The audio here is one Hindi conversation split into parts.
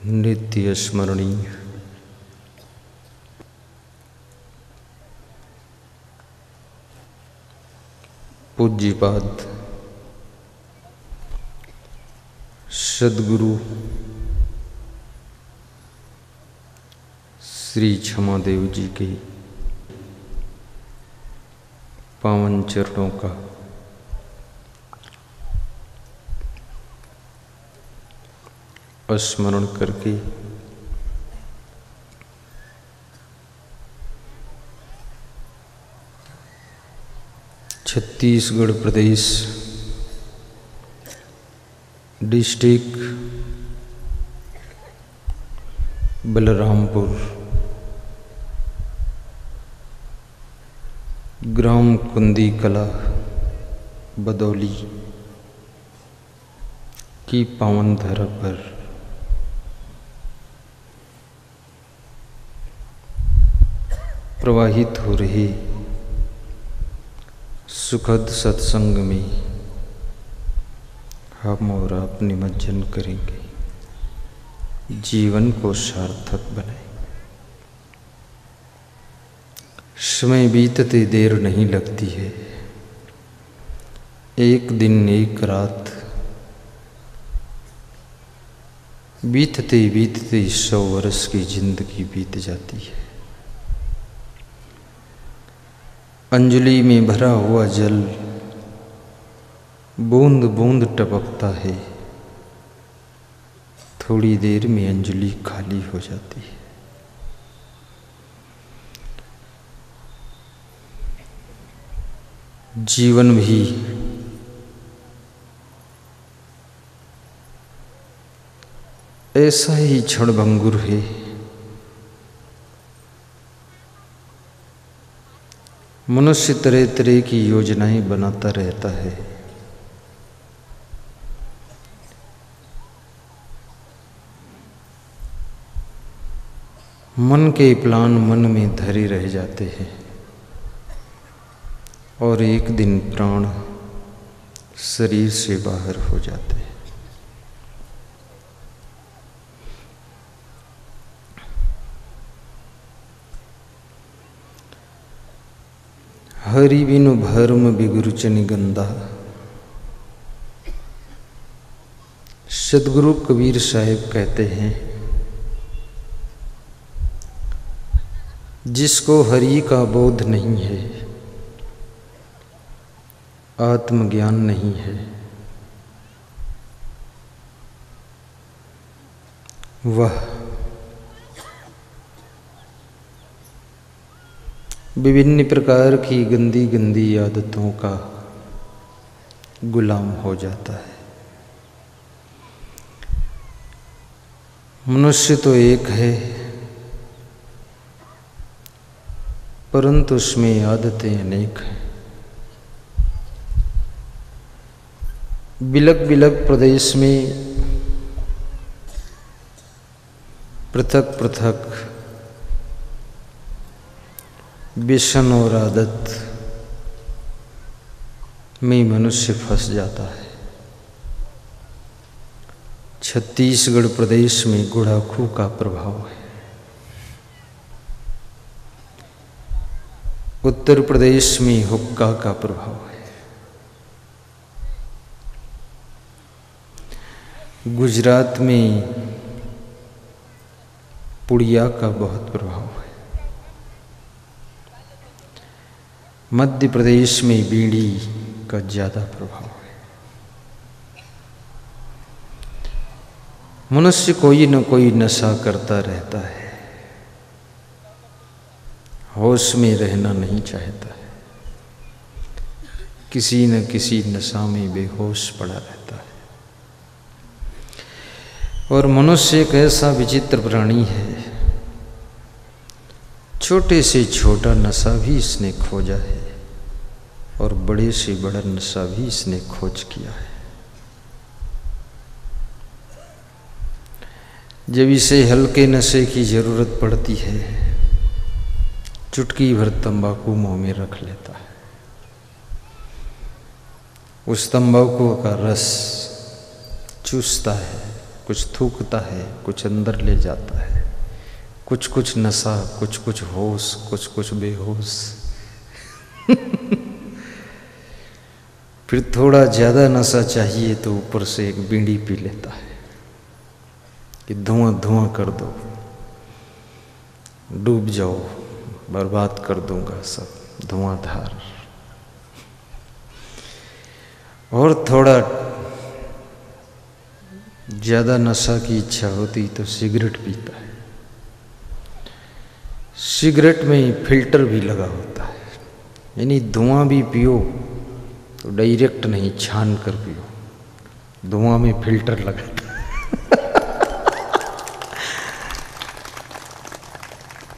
नित्य स्मरणीय पूज्यपाद सद्गुरु श्री क्षमादेव जी के पावन चरणों का स्मरण करके छत्तीसगढ़ प्रदेश डिस्ट्रिक्ट बलरामपुर ग्राम कुंदी कला बदौली की पावन धरा पर प्रवाहित हो रहे सुखद सत्संग में हम और आप निमज्जन करेंगे, जीवन को सार्थक बनाएंगे। समय बीतते देर नहीं लगती है, एक दिन एक रात बीतते बीतते 100 वर्ष की जिंदगी बीत जाती है। अंजलि में भरा हुआ जल बूंद बूंद टपकता है, थोड़ी देर में अंजलि खाली हो जाती है। जीवन भी ऐसा ही क्षणभंगुर है। मनुष्य तरह तरह की योजनाएं बनाता रहता है, मन के प्लान मन में धरे रह जाते हैं और एक दिन प्राण शरीर से बाहर हो जाते हैं। हरि बिनु भरम बिगुरुचनि गंदा, सदगुरु कबीर साहिब कहते हैं, जिसको हरि का बोध नहीं है, आत्मज्ञान नहीं है, वह विभिन्न प्रकार की गंदी गंदी आदतों का गुलाम हो जाता है। मनुष्य तो एक है, परंतु उसमें आदतें अनेक हैं। बिलक बिलक प्रदेश में पृथक पृथक व्यसन और आदत में मनुष्य फंस जाता है। छत्तीसगढ़ प्रदेश में गुड़ाखू का प्रभाव है, उत्तर प्रदेश में हुक्का का प्रभाव है, गुजरात में पुड़िया का बहुत प्रभाव है, मध्य प्रदेश में बीड़ी का ज्यादा प्रभाव है। मनुष्य कोई न कोई नशा करता रहता है, होश में रहना नहीं चाहता है, किसी न किसी नशा में बेहोश पड़ा रहता है। और मनुष्य एक ऐसा विचित्र प्राणी है, छोटे से छोटा नशा भी इसने खोजा है और बड़े से बड़ा नशा भी इसने खोज किया है। जब इसे हल्के नशे की जरूरत पड़ती है, चुटकी भर तंबाकू मुंह में रख लेता है। उस तंबाकू का रस चूसता है कुछ थूकता है, कुछ अंदर ले जाता है, कुछ कुछ नशा, कुछ कुछ होश, कुछ कुछ बेहोश। फिर थोड़ा ज़्यादा नशा चाहिए तो ऊपर से एक बीड़ी पी लेता है कि धुआं धुआं कर दो, डूब जाओ, बर्बाद कर दूंगा सब, धुआंधार। और थोड़ा ज़्यादा नशा की इच्छा होती तो सिगरेट पीता है। सिगरेट में फिल्टर भी लगा होता है, यानी धुआं भी पियो तो डायरेक्ट नहीं, छान कर पियो, धुआं में फिल्टर लगा था।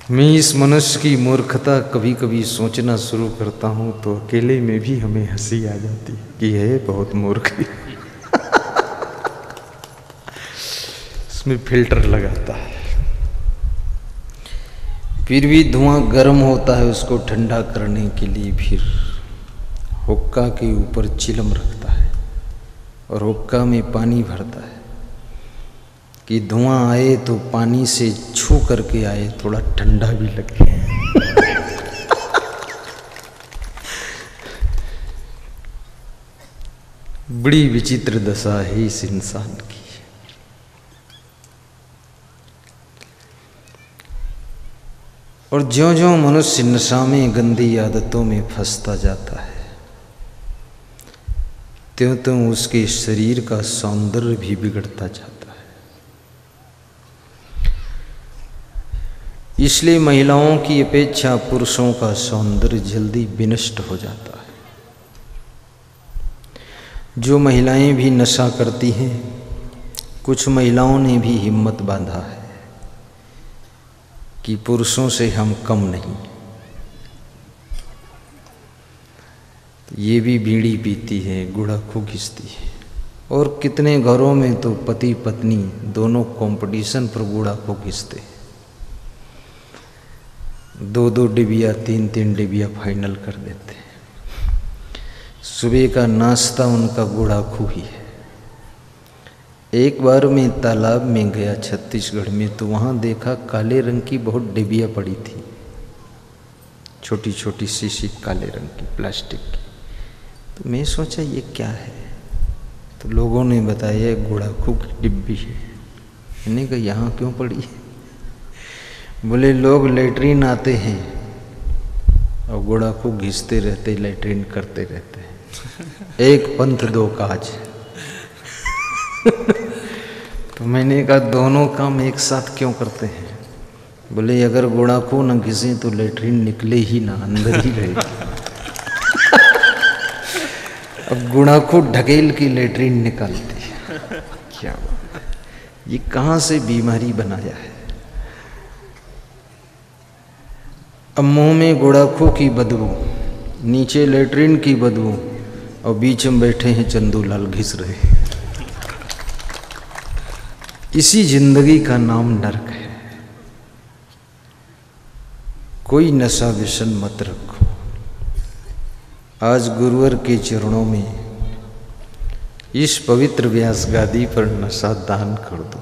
मैं इस मनुष्य की मूर्खता कभी कभी सोचना शुरू करता हूँ तो अकेले में भी हमें हंसी आ जाती है कि है बहुत मूर्ख। इसमें फिल्टर लगाता है, फिर भी धुआं गर्म होता है, उसको ठंडा करने के लिए फिर हुक्का के ऊपर चिलम रखता है और हुक्का में पानी भरता है कि धुआं आए तो पानी से छू करके आए, थोड़ा ठंडा भी लगे। बड़ी विचित्र दशा है इस इंसान की। और ज्यों-ज्यों मनुष्य नशा में, गंदी आदतों में फंसता जाता है, त्यों-त्यों उसके शरीर का सौंदर्य भी बिगड़ता जाता है। इसलिए महिलाओं की अपेक्षा पुरुषों का सौंदर्य जल्दी विनष्ट हो जाता है। जो महिलाएं भी नशा करती हैं, कुछ महिलाओं ने भी हिम्मत बांधा है कि पुरुषों से हम कम नहीं। ये भी बीड़ी पीती है, गुड़ाखू घिसती है, और कितने घरों में तो पति पत्नी दोनों कंपटीशन पर गुड़ाखू घिसते हैं। 2-2 डिबिया, 3-3 डिबिया फाइनल कर देते हैं। सुबह का नाश्ता उनका गुड़ाखू ही है। एक बार मैं तालाब में गया छत्तीसगढ़ में, तो वहाँ देखा काले रंग की बहुत डिबिया पड़ी थी, छोटी छोटी शीशी काले रंग की प्लास्टिक की। तो मैं सोचा ये क्या है, तो लोगों ने बताया गुड़ाखू की डिब्बी है। मैंने कहा यहाँ क्यों पड़ी है? बोले लोग लेटरिन आते हैं और गुड़ाखू घिसते रहते, लेटरिन करते रहते हैं, एक पंथ दो काज। तो मैंने कहा दोनों काम एक साथ क्यों करते हैं? बोले अगर गुड़ाखू न घिसे तो लेटरिन निकले ही ना, अंदर ही रहे। अब गुड़ाखू ढकेल की लेटरिन निकालती है। क्या ये कहाँ से बीमारी बनाया है? अब मुंह में गुड़ाखू की बदबू, नीचे लेटरिन की बदबू, और बीच में बैठे हैं चंदूलाल घिस रहे। इसी जिंदगी का नाम नरक है। कोई नशा व्यसन मत रखो। आज गुरुवर के चरणों में इस पवित्र व्यास गादी पर नशा दान कर दो।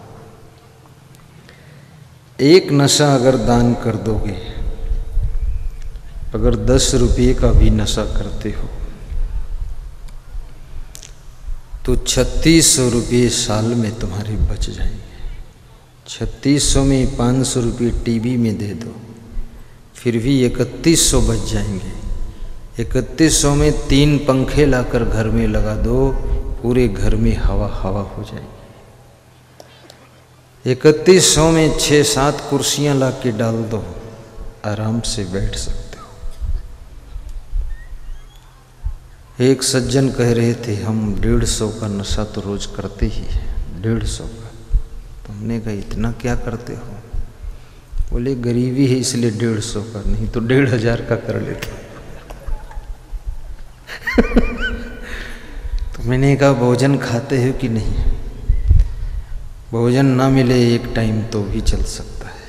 एक नशा अगर दान कर दोगे, अगर 10 रुपये का भी नशा करते हो तो 3600 रुपये साल में तुम्हारे बच जाएंगे। 3600 में 500 रुपये टीवी में दे दो, फिर भी 3100 बच जाएंगे। 3100 में 3 पंखे लाकर घर में लगा दो, पूरे घर में हवा हवा हो जाएगी। 3100 में 6-7 कुर्सियां ला के डाल दो, आराम से बैठ सकते। एक सज्जन कह रहे थे हम 150 का नशा तो रोज करते ही है, 150 का। तो हमने कहा इतना क्या करते हो? बोले गरीबी है इसलिए 150 का, नहीं तो 1500 का कर लेते। तो मैंने कहा भोजन खाते हो कि नहीं? भोजन ना मिले एक टाइम तो भी चल सकता है,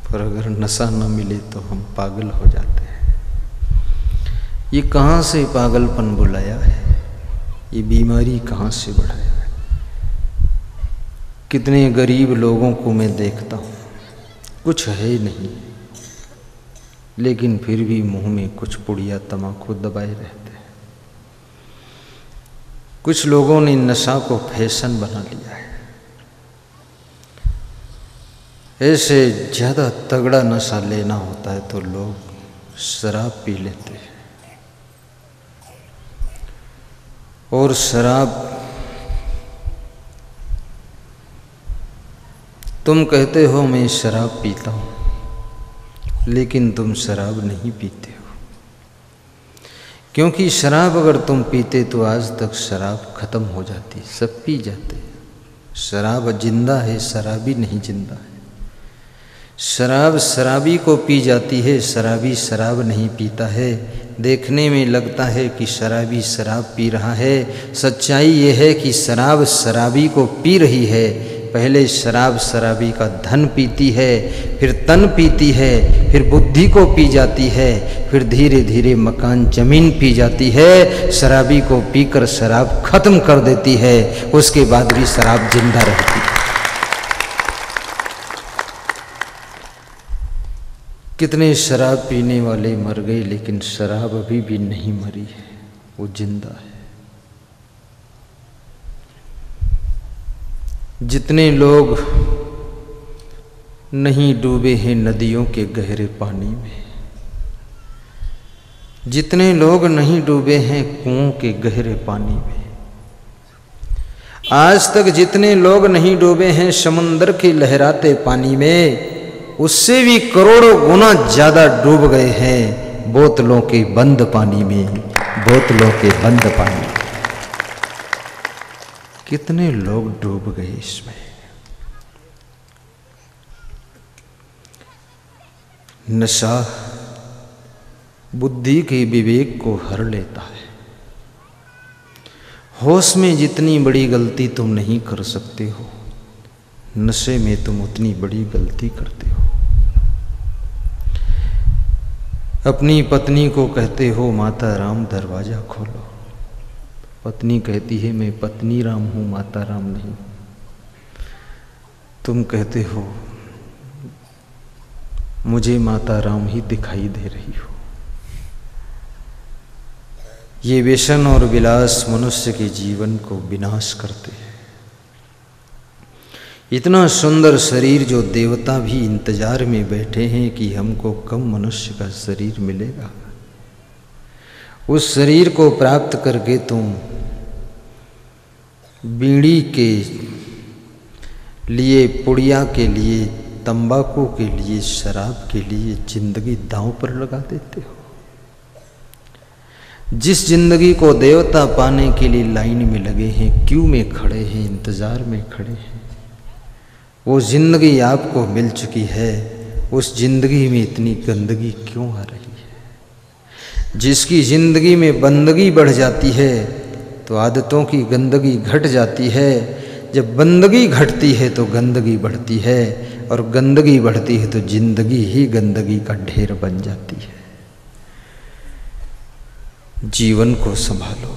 पर अगर नशा ना मिले तो हम पागल हो जाते हैं। ये कहाँ से पागलपन बुलाया है? ये बीमारी कहाँ से बढ़ाया है? कितने गरीब लोगों को मैं देखता हूँ, कुछ है नहीं, लेकिन फिर भी मुंह में कुछ पुड़िया तम्बाकू दबाए रहते हैं। कुछ लोगों ने नशा को फैशन बना लिया है। ऐसे ज़्यादा तगड़ा नशा लेना होता है तो लोग शराब पी लेते हैं, और शराब तुम कहते हो मैं शराब पीता हूँ, लेकिन तुम शराब नहीं पीते हो, क्योंकि शराब अगर तुम पीते तो आज तक शराब खत्म हो जाती, सब पी जाते। शराब जिंदा है, शराबी नहीं जिंदा है। शराब शराबी को पी जाती है, शराबी शराब नहीं पीता है। देखने में लगता है कि शराबी शराब पी रहा है, सच्चाई ये है कि शराब शराबी को पी रही है। पहले शराब शराबी का धन पीती है, फिर तन पीती है, फिर बुद्धि को पी जाती है, फिर धीरे धीरे मकान जमीन पी जाती है। शराबी को पीकर शराब खत्म कर देती है, उसके बाद भी शराब जिंदा रहती है। कितने शराब पीने वाले मर गए, लेकिन शराब अभी भी नहीं मरी है, वो जिंदा है। जितने लोग नहीं डूबे हैं नदियों के गहरे पानी में, जितने लोग नहीं डूबे हैं कुओं के गहरे पानी में, आज तक जितने लोग नहीं डूबे हैं समुद्र के लहराते पानी में, उससे भी करोड़ों गुना ज्यादा डूब गए हैं बोतलों के बंद पानी में, बोतलों के बंद पानी में। कितने लोग डूब गए इसमें। नशा बुद्धि के विवेक को हर लेता है। होश में जितनी बड़ी गलती तुम नहीं कर सकते हो, नशे में तुम उतनी बड़ी गलती करते हो। अपनी पत्नी को कहते हो माता राम दरवाजा खोलो, पत्नी कहती है मैं पत्नी राम हूं, माता राम नहीं। तुम कहते हो मुझे माता राम ही दिखाई दे रही हो। ये व्यसन और विलास मनुष्य के जीवन को विनाश करते हैं। इतना सुंदर शरीर जो देवता भी इंतजार में बैठे हैं कि हमको कब मनुष्य का शरीर मिलेगा, उस शरीर को प्राप्त करके तुम बीड़ी के लिए, पुड़िया के लिए, तंबाकू के लिए, शराब के लिए जिंदगी दांव पर लगा देते हो। जिस जिंदगी को देवता पाने के लिए लाइन में लगे हैं, क्यू में खड़े हैं, इंतजार में खड़े हैं, वो जिंदगी आपको मिल चुकी है। उस जिंदगी में इतनी गंदगी क्यों आ रही है? जिसकी जिंदगी में बंदगी बढ़ जाती है तो आदतों की गंदगी घट जाती है। जब बंदगी घटती है तो गंदगी बढ़ती है, और गंदगी बढ़ती है तो जिंदगी ही गंदगी का ढेर बन जाती है। जीवन को संभालो।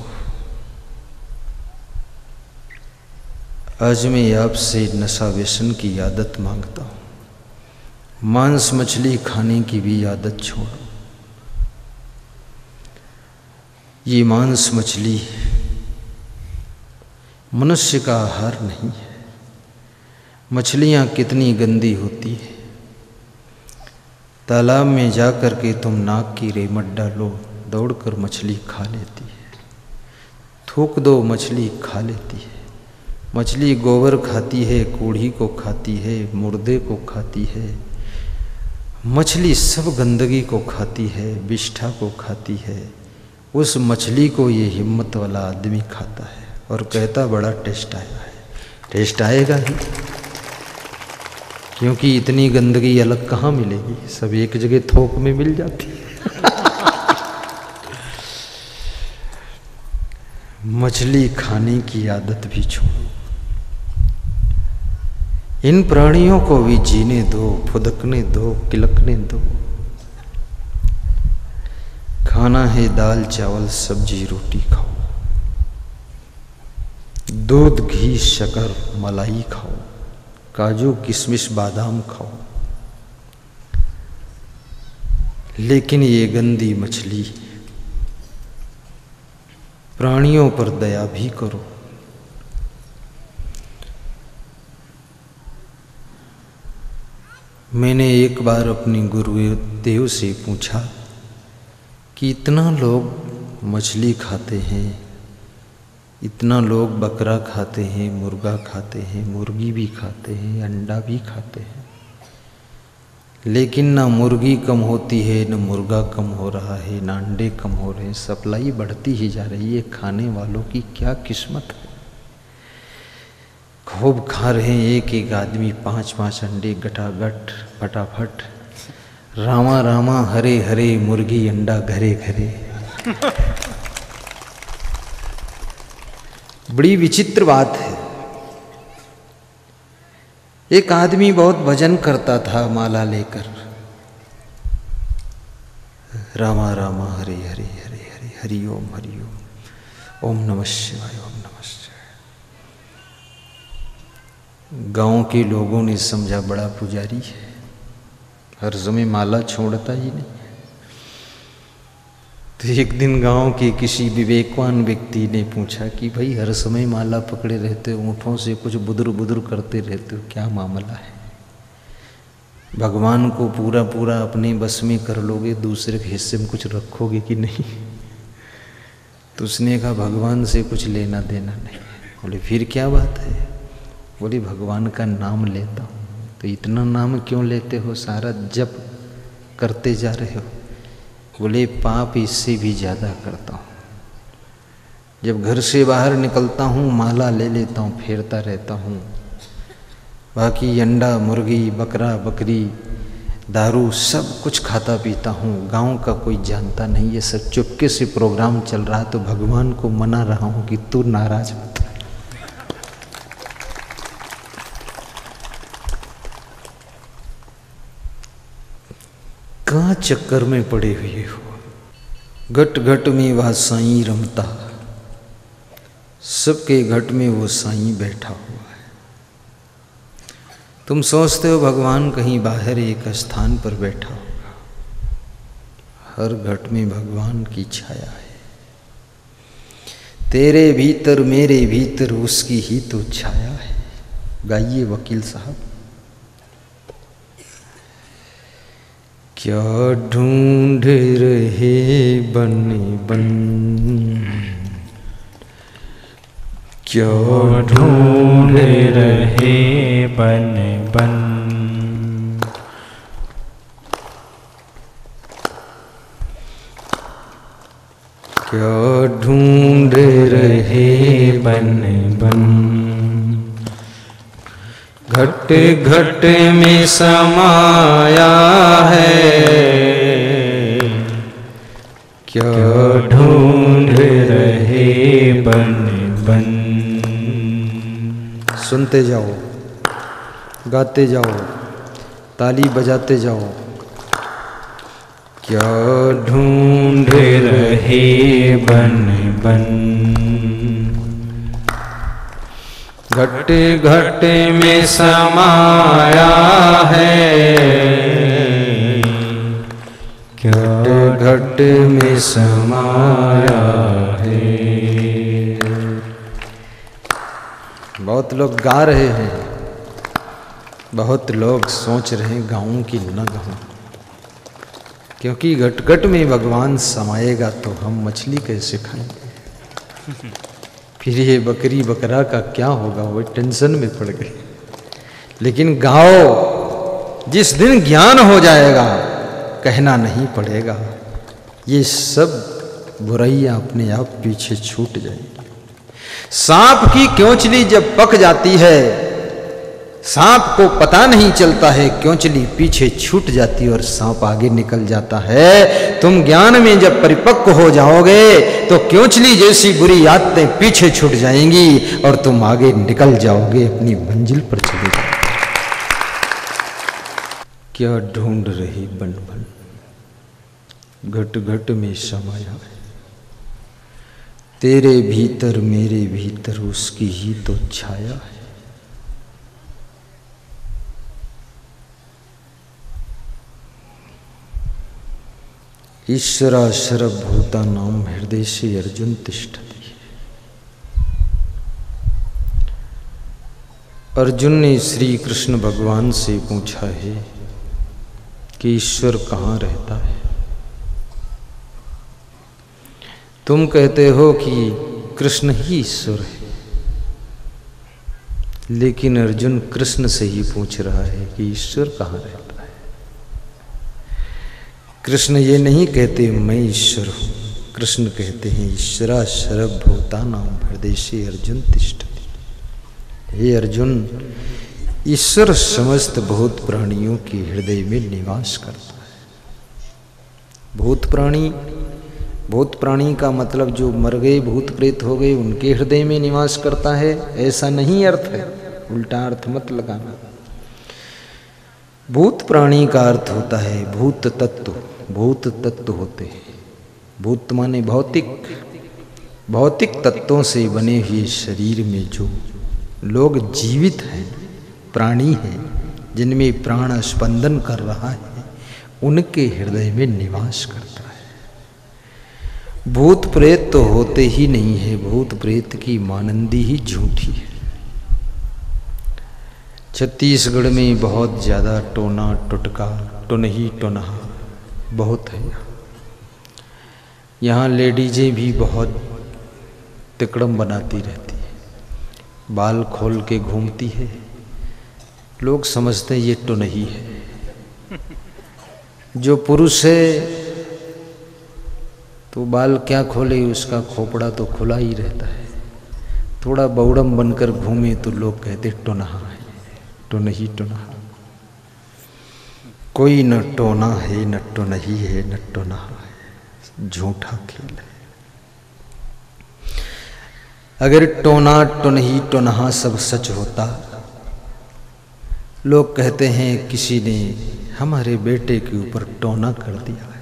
आज मैं आपसे नशा व्यसन की आदत मांगता हूँ। मांस मछली खाने की भी आदत छोड़ो। ये मांस मछली मनुष्य का आहार नहीं है। मछलियाँ कितनी गंदी होती है। तालाब में जाकर के तुम नाक की रेमट डालो, दौड़कर मछली खा लेती है। थूक दो, मछली खा लेती है। मछली गोबर खाती है, कूढ़ी को खाती है, मुर्दे को खाती है। मछली सब गंदगी को खाती है, विष्ठा को खाती है। उस मछली को ये हिम्मत वाला आदमी खाता है और कहता बड़ा टेस्ट आया है। टेस्ट आएगा ही, क्योंकि इतनी गंदगी अलग कहाँ मिलेगी, सब एक जगह थोक में मिल जाती है। मछली खाने की आदत भी छोड़ो। इन प्राणियों को भी जीने दो, फुदकने दो, किलकने दो। खाना है दाल चावल सब्जी रोटी खाओ, दूध घी शक्कर मलाई खाओ, काजू किशमिश बादाम खाओ, लेकिन ये गंदी मछली, प्राणियों पर दया भी करो। मैंने एक बार अपनी गुरुदेव से पूछा कि इतना लोग मछली खाते हैं, इतना लोग बकरा खाते हैं, मुर्गा खाते हैं, मुर्गी भी खाते हैं, अंडा भी खाते हैं, लेकिन ना मुर्गी कम होती है, ना मुर्गा कम हो रहा है, ना अंडे कम हो रहे हैं, सप्लाई बढ़ती ही जा रही है। खाने वालों की क्या किस्मत है। खूब खा रहे हैं एक एक आदमी 5-5 अंडे गटागट फटाफट। रामा रामा हरे हरे मुर्गी अंडा घरे घरे। बड़ी विचित्र बात है। एक आदमी बहुत भजन करता था माला लेकर, रामा रामा हरे हरे हरे हरे हरि ओम ओम नमः शिवाय ओम नमः शिवाय। गांव के लोगों ने समझा बड़ा पुजारी है, हर समय माला छोड़ता ही नहीं। तो एक दिन गांव के किसी विवेकवान व्यक्ति ने पूछा कि भाई हर समय माला पकड़े रहते हो, ऊँटों से कुछ बुदुर बुदुर करते रहते हो, क्या मामला है? भगवान को पूरा पूरा अपने बस में कर लोगे, दूसरे के हिस्से में कुछ रखोगे कि नहीं? तो उसने कहा भगवान से कुछ लेना देना नहीं। बोले फिर क्या बात है? बोले भगवान का नाम लेता हूँ। तो इतना नाम क्यों लेते हो? सारा जप करते जा रहे हो। बोले पाप इससे भी ज़्यादा करता हूँ। जब घर से बाहर निकलता हूँ माला ले लेता हूँ, फेरता रहता हूँ। बाकी अंडा मुर्गी बकरा बकरी दारू सब कुछ खाता पीता हूँ। गांव का कोई जानता नहीं, ये सब चुपके से प्रोग्राम चल रहा। तो भगवान को मना रहा हूँ कि तू नाराज मत। कहाँ चक्कर में पड़े हुए हो। घट घट में वह साईं रमता, सबके घट में वो साईं बैठा हुआ है। तुम सोचते हो भगवान कहीं बाहर एक स्थान पर बैठा होगा। हर घट में भगवान की छाया है। तेरे भीतर मेरे भीतर उसकी ही तो छाया है। गाइए वकील साहब। क्या ढूंढ रहे बन बन, क्या ढूंढ रहे बन बन, क्या ढूंढ रहे बन बन। घट घट में समाया है, क्या ढूंढ रहे बन बन। सुनते जाओ, गाते जाओ, ताली बजाते जाओ। क्या ढूंढ रहे बन बन। घट घट में समाया है, क्या घट में समाया है। बहुत लोग गा रहे हैं, बहुत लोग सोच रहे हैं गाऊं कि न गाऊं, क्योंकि घट घट में भगवान समाएगा तो हम मछली कैसे खाएंगे? फिर ये बकरी बकरा का क्या होगा? वो टेंशन में पड़ गए। लेकिन गाओ, जिस दिन ज्ञान हो जाएगा कहना नहीं पड़ेगा। ये सब बुराइयां अपने आप पीछे छूट जाएगी। सांप की क्योंचली जब पक जाती है, सांप को पता नहीं चलता है, क्योंचली पीछे छूट जाती है और सांप आगे निकल जाता है। तुम ज्ञान में जब परिपक्व हो जाओगे तो क्योंचली जैसी बुरी आदतें पीछे छूट जाएंगी और तुम आगे निकल जाओगे, अपनी मंजिल पर चले जाओगे। क्या ढूंढ रही बन बन, घट घट में समाया है। तेरे भीतर मेरे भीतर उसकी ही तो छाया है। ईश्वरा सर्वभूतानां हृदय से अर्जुन तिष्ठति। अर्जुन ने श्री कृष्ण भगवान से पूछा है कि ईश्वर कहाँ रहता है। तुम कहते हो कि कृष्ण ही ईश्वर है, लेकिन अर्जुन कृष्ण से ही पूछ रहा है कि ईश्वर कहाँ रहता है। कृष्ण ये नहीं कहते मैं ईश्वर हूँ, कृष्ण कहते हैं ईश्वरा सर्वभूतानां हृदय अर्जुन तिष्ठति। हे अर्जुन, ईश्वर समस्त भूत प्राणियों के हृदय में निवास करता है। भूत प्राणी का मतलब जो मर गए, भूत प्रेत हो गए, उनके हृदय में निवास करता है, ऐसा नहीं अर्थ है, उल्टा अर्थ मत लगाना। भूत प्राणी का अर्थ होता है भूत तत्व। भूत तत्व होते हैं, भूत माने भौतिक तत्वों से बने हुए शरीर में जो लोग जीवित हैं, प्राणी हैं, जिनमें प्राण स्पंदन कर रहा है, उनके हृदय में निवास करता है। भूत प्रेत तो होते ही नहीं है, भूत प्रेत की मानंदी ही झूठी है। छत्तीसगढ़ में बहुत ज़्यादा टोना टुटका टुनही टुनहा बहुत है। यहाँ लेडीजें भी बहुत तिकड़म बनाती रहती है, बाल खोल के घूमती है, लोग समझते हैं ये टुनही है। जो पुरुष है तो बाल क्या खोले, उसका खोपड़ा तो खुला ही रहता है। थोड़ा बौड़म बनकर घूमे तो लोग कहते टुनहा है, टुनही टुनहा। कोई न टोना है, न टुनही है, न टुनहा है, झूठा खेल है। अगर टोना टुनही टुनहा सब सच होता, लोग कहते हैं किसी ने हमारे बेटे के ऊपर टोना कर दिया है,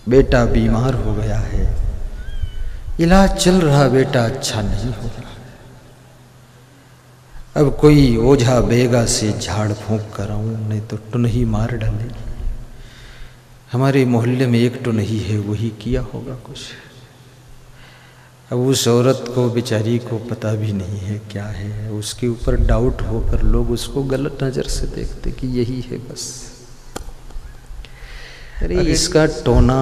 बेटा बीमार हो गया है, इलाज चल रहा, बेटा अच्छा नहीं हो रहा, अब कोई ओझा बेगा से झाड़ फूंक कराऊं, नहीं तो टुनही मार डालेगी। हमारे मोहल्ले में एक टुनही है, वही किया होगा कुछ। अब उस औरत को बेचारी को पता भी नहीं है क्या है, उसके ऊपर डाउट होकर लोग उसको गलत नज़र से देखते कि यही है बस। अरे इसका टोना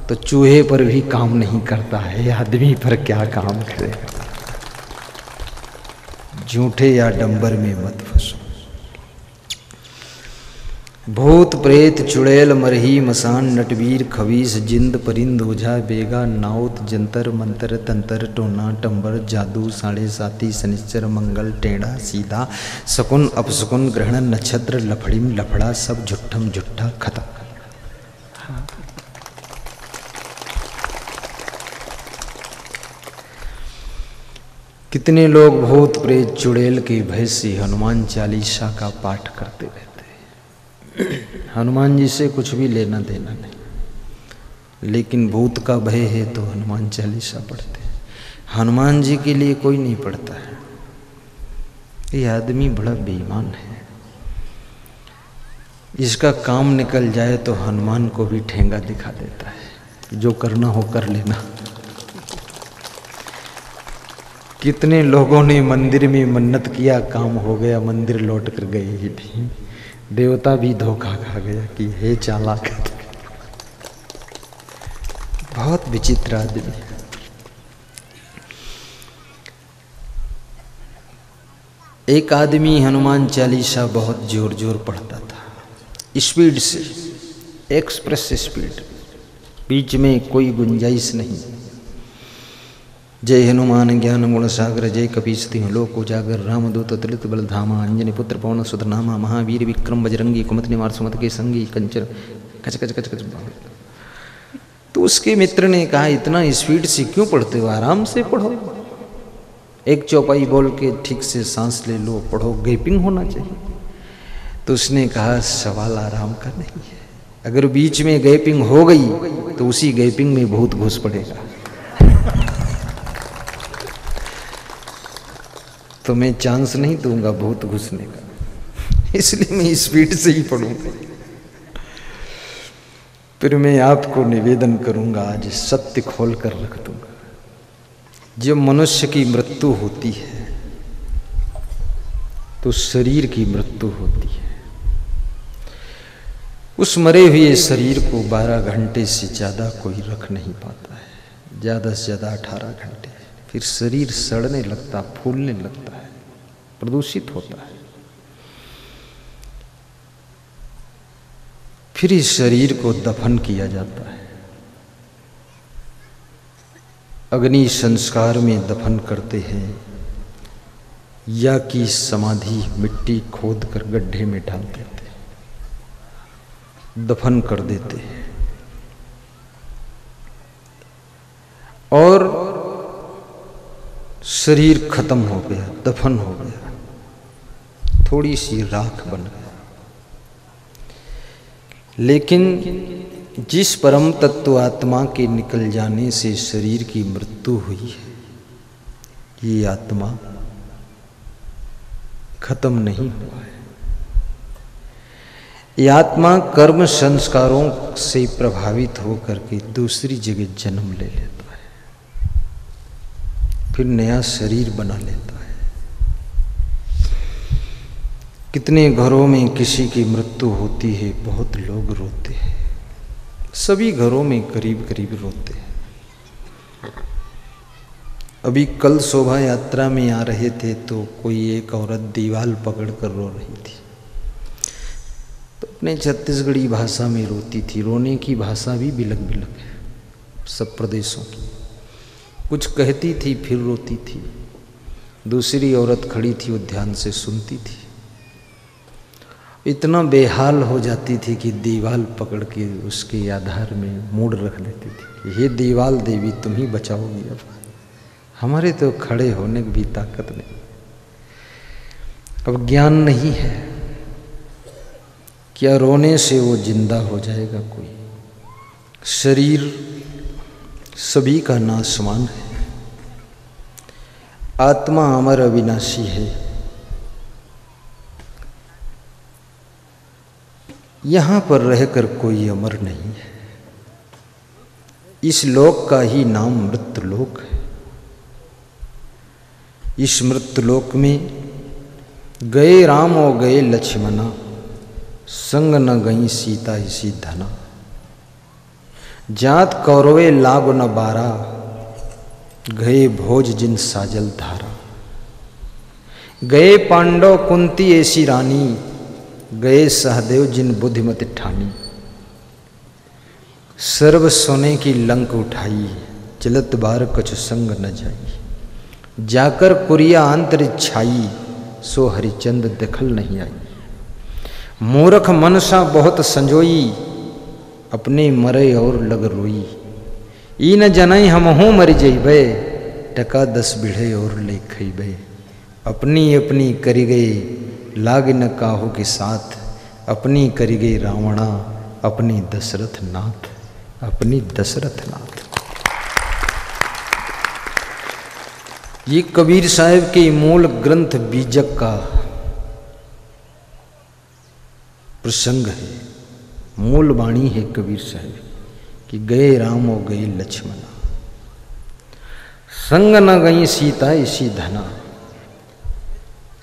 तो चूहे पर भी काम नहीं करता है, आदमी पर क्या काम करेगा। झूठे या डंबर में मत फंसो। भूत प्रेत चुड़ैल मरही मसान नटवीर खवीस जिंद परिंद ओझा बेगा नाउत जंतर मंतर तंतर टोना टंबर जादू साढ़े साती शनिश्चर मंगल टेढ़ा सीधा शकुन अपशकुन ग्रहण नक्षत्र लफड़िम लफड़ा सब झुट्ठम झुट्ठा खता। कितने लोग भूत प्रेत चुड़ैल के भय से हनुमान चालीसा का पाठ करते रहते हैं। हनुमान जी से कुछ भी लेना देना नहीं, लेकिन भूत का भय है तो हनुमान चालीसा पढ़ते हैं। हनुमान जी के लिए कोई नहीं पढ़ता है। ये आदमी बड़ा बेईमान है, इसका काम निकल जाए तो हनुमान को भी ठेंगा दिखा देता है, जो करना हो कर लेना। कितने लोगों ने मंदिर में मन्नत किया, काम हो गया, मंदिर लौट कर गए ही नहीं, देवता भी धोखा खा गया कि हे चालाक। बहुत विचित्र आदमी। एक आदमी हनुमान चालीसा बहुत जोर जोर पढ़ता था, स्पीड से, एक्सप्रेस स्पीड, बीच में कोई गुंजाइश नहीं। जय हनुमान ज्ञान गुण सागर जय कपीस तिहुँ लोक उजागर रामदूत तुलित बल धामा अंजनी पुत्र पवन सुत नामा महावीर विक्रम बजरंगी कुमति निवार सुमत के संगी कंचन कच कच कच कच। तो उसके मित्र ने कहा इतना स्पीड से क्यों पढ़ते हो, आराम से पढ़ो, एक चौपाई बोल के ठीक से सांस ले लो, पढ़ो, गैपिंग होना चाहिए। तो उसने कहा सवाल आराम का नहीं है, अगर बीच में गैपिंग हो गई तो उसी गैपिंग में भूत घुस पड़ेगा। तो मैं चांस नहीं दूंगा भूत घुसने का, इसलिए मैं स्पीड से ही पढ़ूंगा। फिर मैं आपको निवेदन करूंगा, आज सत्य खोल कर रख दूंगा। जब मनुष्य की मृत्यु होती है तो शरीर की मृत्यु होती है। उस मरे हुए शरीर को 12 घंटे से ज़्यादा कोई रख नहीं पाता है, ज़्यादा से ज़्यादा 18 घंटे। फिर शरीर सड़ने लगता, फूलने लगता है, प्रदूषित होता है। फिर इस शरीर को दफन किया जाता है, अग्नि संस्कार में दफन करते हैं, या कि समाधि मिट्टी खोद कर गड्ढे में डाल देते हैं, दफन कर देते हैं। और शरीर खत्म हो गया, दफन हो गया, थोड़ी सी राख बन गया। लेकिन जिस परम तत्व आत्मा के निकल जाने से शरीर की मृत्यु हुई है, ये आत्मा खत्म नहीं हुआ है। ये आत्मा कर्म संस्कारों से प्रभावित होकर के दूसरी जगह जन्म ले लेता है, फिर नया शरीर बना लेता है। कितने घरों में किसी की मृत्यु होती है, बहुत लोग रोते हैं, सभी घरों में करीब करीब रोते हैं। अभी कल शोभा यात्रा में आ रहे थे तो कोई एक औरत दीवाल पकड़ कर रो रही थी, तो अपने छत्तीसगढ़ी भाषा में रोती थी। रोने की भाषा भी बिलक बिलक है सब प्रदेशों की। कुछ कहती थी फिर रोती थी। दूसरी औरत खड़ी थी, वो ध्यान से सुनती थी। इतना बेहाल हो जाती थी कि दीवाल पकड़ के उसके आधार में मूड रख लेती थी, हे दीवाल देवी तुम ही बचाओगी, अब हमारे तो खड़े होने की भी ताकत नहीं, अब ज्ञान नहीं है। क्या रोने से वो जिंदा हो जाएगा कोई? शरीर सभी का नाशवान है, आत्मा अमर अविनाशी है। यहाँ पर रहकर कोई अमर नहीं है। इस लोक का ही नाम मृत्युलोक है। इस मृत्युलोक में गए राम और गए लक्ष्मणा, संग न गई सीता इसी धना। जात कौरवे लाग न बारा, गए भोज जिन साजल धारा। गए पांडव कुंती ऐसी रानी, गए सहदेव जिन बुद्धिमति ठानी। सर्व सोने की लंक उठाई, चलत बार कछु संग न जाई। जाकर कुरिया अंतरिक्षाई, सो हरिचंद देखल नहीं आई। मूर्ख मनसा बहुत संजोई, अपने मरे और लग रोई। ई न जनई हमहू मर जइबे, टका 10 बीढ़े और ले खइबे। अपनी अपनी करी गई लाग न काहू के साथ, अपनी करी गई रावणा अपनी दशरथ नाथ, अपनी दशरथ नाथ। ये कबीर साहब के मूल ग्रंथ बीजक का प्रसंग है, मूल वाणी है कबीर साहब कि गए राम और गए लक्ष्मणा, संग न गई सीता इसी धना।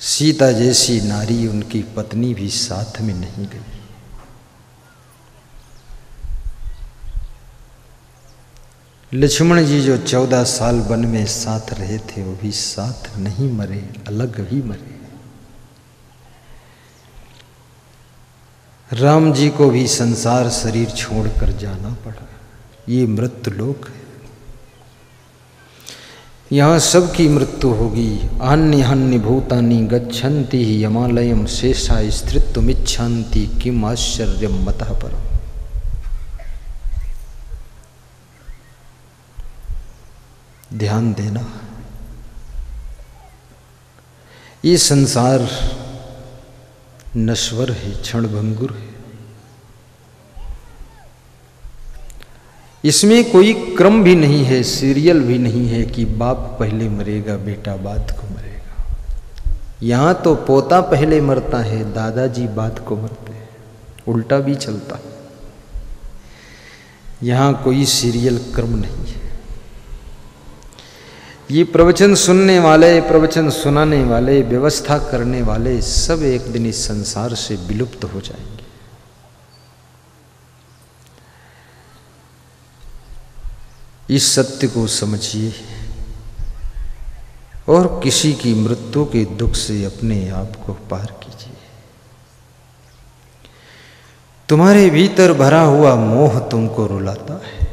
सीता जैसी नारी उनकी पत्नी भी साथ में नहीं गई। लक्ष्मण जी जो 14 साल वन में साथ रहे थे, वो भी साथ नहीं मरे, अलग ही मरे। राम जी को भी संसार शरीर छोड़कर जाना पड़ा। ये मृत्युलोक है, यहाँ सबकी मृत्यु होगी। अन्य भूतानि गच्छन्ति यमालयम शेषा स्थित्वमिच्छन्ति किम आश्चर्यम मतः परम। ध्यान देना, ये संसार नश्वर है, क्षणभंगुर है। इसमें कोई क्रम भी नहीं है, सीरियल भी नहीं है कि बाप पहले मरेगा बेटा बाद को मरेगा। यहाँ तो पोता पहले मरता है, दादाजी बाद को मरते हैं, उल्टा भी चलता है। यहां कोई सीरियल क्रम नहीं है। ये प्रवचन सुनने वाले, प्रवचन सुनाने वाले, व्यवस्था करने वाले सब एक दिन इस संसार से विलुप्त हो जाएंगे। इस सत्य को समझिए और किसी की मृत्यु के दुख से अपने आप को पार कीजिए। तुम्हारे भीतर भरा हुआ मोह तुमको रुलाता है।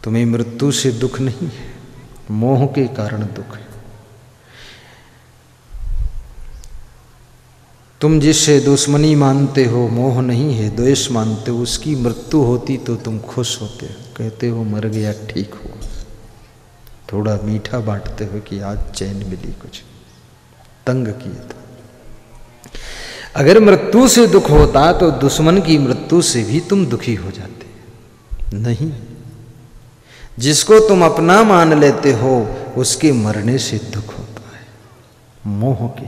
तुम्हें मृत्यु से दुख नहीं है, मोह के कारण दुख है। तुम जिससे दुश्मनी मानते हो, मोह नहीं है, द्वेष मानते हो, उसकी मृत्यु होती तो तुम खुश होते हो, कहते हो मर गया ठीक हुआ, थोड़ा मीठा बांटते हो कि आज चैन मिली, कुछ तंग किया था। अगर मृत्यु से दुख होता तो दुश्मन की मृत्यु से भी तुम दुखी हो जाते। नहीं, जिसको तुम अपना मान लेते हो उसके मरने से दुख होता है, मोह के